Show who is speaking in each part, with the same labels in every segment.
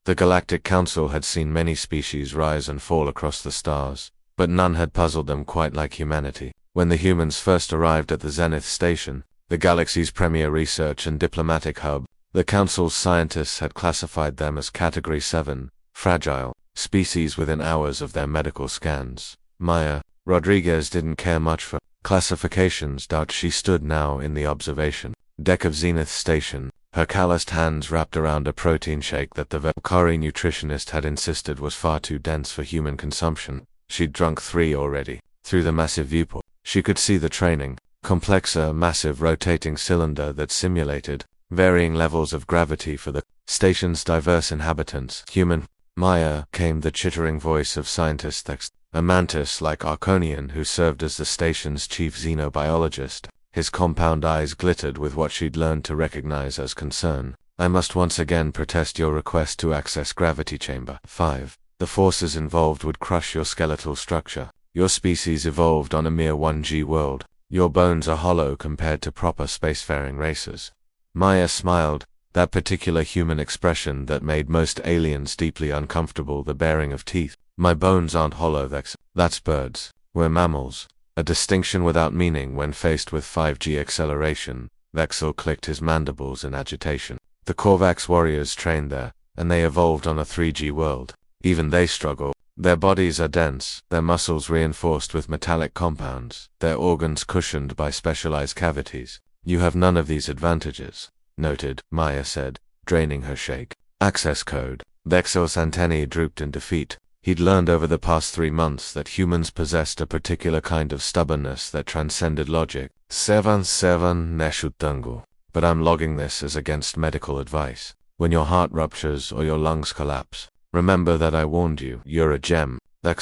Speaker 1: The Galactic Council had seen many species rise and fall across the stars, but none had puzzled them quite like humanity. When the humans first arrived at the Zenith Station, the galaxy's premier research and diplomatic hub, the Council's scientists had classified them as Category 7, fragile, species within hours of their medical scans. Maya Rodriguez didn't care much for classifications. She stood now in the observation deck of Zenith Station, her calloused hands wrapped around a protein shake that the Valkyrie nutritionist had insisted was far too dense for human consumption. She'd drunk 3 already. Through the massive viewport, she could see the training complexer, massive rotating cylinder that simulated varying levels of gravity for the station's diverse inhabitants. Human. Maya, came the chittering voice of scientist Thex, a mantis-like Arconian who served as the station's chief xenobiologist. His compound eyes glittered with what she'd learned to recognize as concern. I must once again protest your request to access Gravity Chamber 5. The forces involved would crush your skeletal structure. Your species evolved on a mere 1G world. Your bones are hollow compared to proper spacefaring races. Maya smiled, that particular human expression that made most aliens deeply uncomfortable, the baring of teeth. My bones aren't hollow, that's birds. We're mammals. A distinction without meaning when faced with 5G acceleration. Vexel clicked his mandibles in agitation. The Korvax warriors trained there, and they evolved on a 3G world. Even they struggle. Their bodies are dense, their muscles reinforced with metallic compounds, their organs cushioned by specialized cavities. You have none of these advantages. Noted, Maya said, draining her shake. Access code. Vexel's antennae drooped in defeat. He'd learned over the past 3 months that humans possessed a particular kind of stubbornness that transcended logic. 7-7 Neshutangu. But I'm logging this as against medical advice. When your heart ruptures or your lungs collapse, remember that I warned you. You're a gem.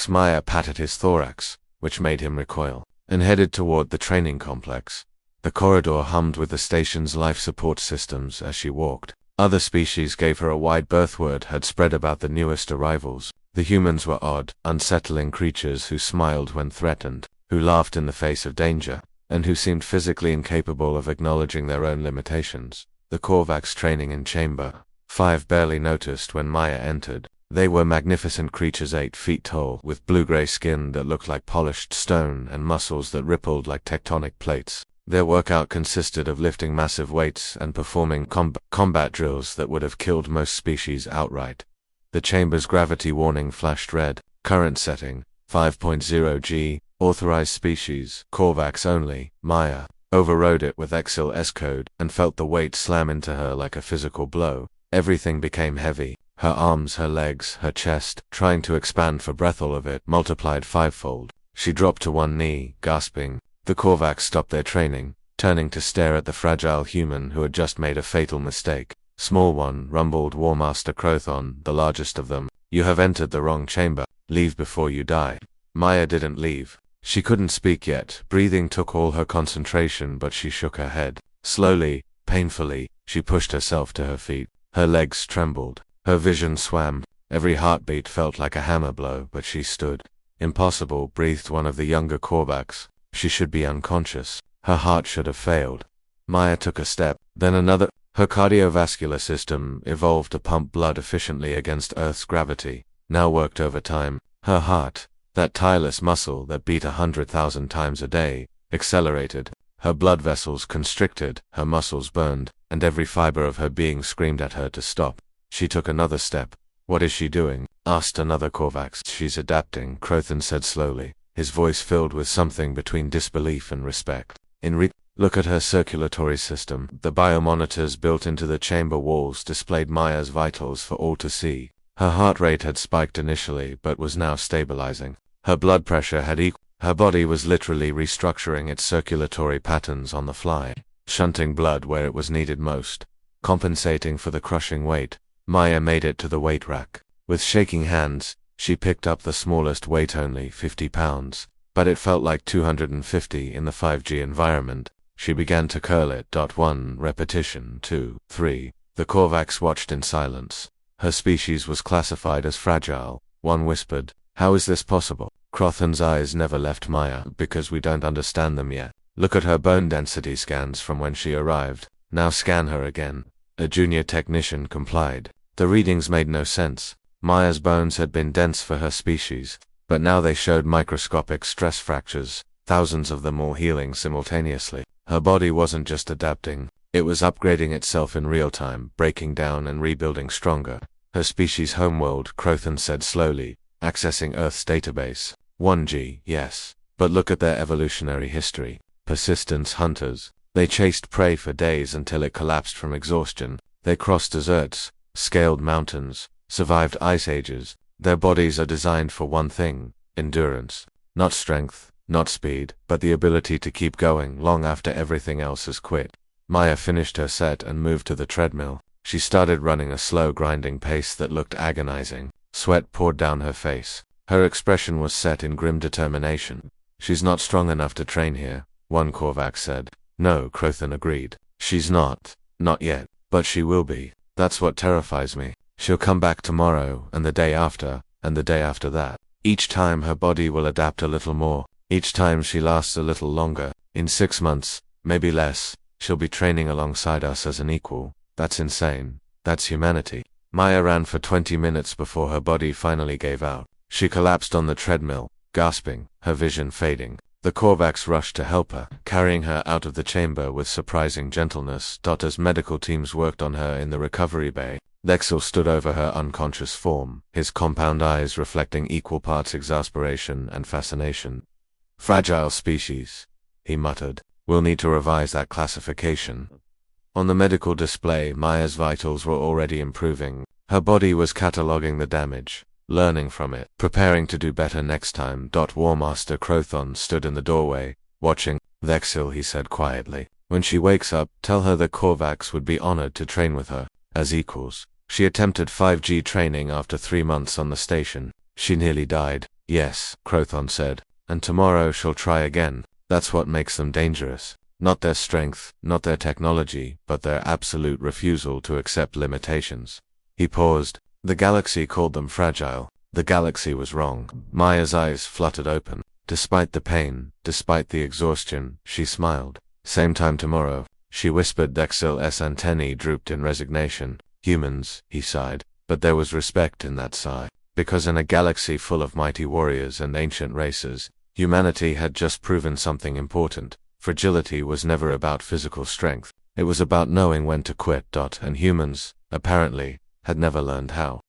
Speaker 1: Maya patted his thorax, which made him recoil, and headed toward the training complex. The corridor hummed with the station's life support systems as she walked. Other species gave her a wide berth. Word had spread about the newest arrivals. The humans were odd, unsettling creatures who smiled when threatened, who laughed in the face of danger, and who seemed physically incapable of acknowledging their own limitations. The Korvax training in Chamber 5 barely noticed when Maya entered. They were magnificent creatures 8 feet tall, with blue-gray skin that looked like polished stone and muscles that rippled like tectonic plates. Their workout consisted of lifting massive weights and performing combat drills that would have killed most species outright. The chamber's gravity warning flashed red. Current setting, 5.0 G, authorized species, Korvax only. Maya overrode it with Exil S code and felt the weight slam into her like a physical blow. Everything became heavy. Her arms, her legs, her chest, trying to expand for breath, all of it multiplied 5-fold. She dropped to one knee, gasping. The Korvax stopped their training, turning to stare at the fragile human who had just made a fatal mistake. Small one, rumbled War Master Crothon, the largest of them. You have entered the wrong chamber. Leave before you die. Maya didn't leave. She couldn't speak yet. Breathing took all her concentration, but she shook her head. Slowly, painfully, she pushed herself to her feet. Her legs trembled. Her vision swam. Every heartbeat felt like a hammer blow, but she stood. Impossible, breathed one of the younger Korvax. She should be unconscious. Her heart should have failed. Maya took a step, then another. Her cardiovascular system, evolved to pump blood efficiently against Earth's gravity, now worked overtime. Her heart, that tireless muscle that beat 100,000 times a day, accelerated. Her blood vessels constricted, her muscles burned, and every fiber of her being screamed at her to stop. She took another step. What is she doing? Asked another Korvax. She's adapting, Crothon said slowly, his voice filled with something between disbelief and respect. Look at her circulatory system. The biomonitors built into the chamber walls displayed Maya's vitals for all to see. Her heart rate had spiked initially, but was now stabilizing. Her blood pressure had Her body was literally restructuring its circulatory patterns on the fly, shunting blood where it was needed most, compensating for the crushing weight. Maya made it to the weight rack. With shaking hands, she picked up the smallest weight, only 50 pounds, but it felt like 250 in the 5G environment. She began to curl it. 1 repetition, 2, 3. The Korvax watched in silence. Her species was classified as fragile. One whispered, "How is this possible?" Crothon's eyes never left Maya. "Because we don't understand them yet. Look at her bone density scans from when she arrived. Now scan her again." A junior technician complied. The readings made no sense. Maya's bones had been dense for her species, but now they showed microscopic stress fractures, thousands of them all healing simultaneously. Her body wasn't just adapting, it was upgrading itself in real time, breaking down and rebuilding stronger. Her species' homeworld, Crothan said slowly, accessing Earth's database. 1G, yes. But look at their evolutionary history. Persistence hunters. They chased prey for days until it collapsed from exhaustion. They crossed deserts, scaled mountains, survived ice ages. Their bodies are designed for one thing: endurance. Not strength, not speed, but the ability to keep going long after everything else has quit. Maya finished her set and moved to the treadmill. She started running a slow grinding pace that looked agonizing. Sweat poured down her face. Her expression was set in grim determination. She's not strong enough to train here, one Korvax said. No, Crothan agreed. She's not yet, but she will be. That's what terrifies me. She'll come back tomorrow, and the day after, and the day after that. Each time her body will adapt a little more. Each time she lasts a little longer. In 6 months, maybe less, she'll be training alongside us as an equal. That's insane. That's humanity. Maya ran for 20 minutes before her body finally gave out. She collapsed on the treadmill, gasping, her vision fading. The Korvax rushed to help her, carrying her out of the chamber with surprising gentleness. As medical teams worked on her in the recovery bay, Lexel stood over her unconscious form, his compound eyes reflecting equal parts exasperation and fascination. Fragile species, he muttered. We'll need to revise that classification. On the medical display, Maya's vitals were already improving. Her body was cataloging the damage, learning from it, preparing to do better next time. War Master Crothan stood in the doorway, watching. Vexil, he said quietly. When she wakes up, tell her the Korvax would be honored to train with her, as equals. She attempted 5G training after 3 months on the station. She nearly died. Yes, Crothan said. And tomorrow she'll try again. That's what makes them dangerous. Not their strength, not their technology, but their absolute refusal to accept limitations. He paused. The galaxy called them fragile. The galaxy was wrong. Maya's eyes fluttered open. Despite the pain, despite the exhaustion, she smiled. Same time tomorrow, she whispered. Dexil's antennae drooped in resignation. Humans, he sighed. But there was respect in that sigh. Because in a galaxy full of mighty warriors and ancient races, humanity had just proven something important. Fragility was never about physical strength. It was about knowing when to quit. And humans, apparently, had never learned how.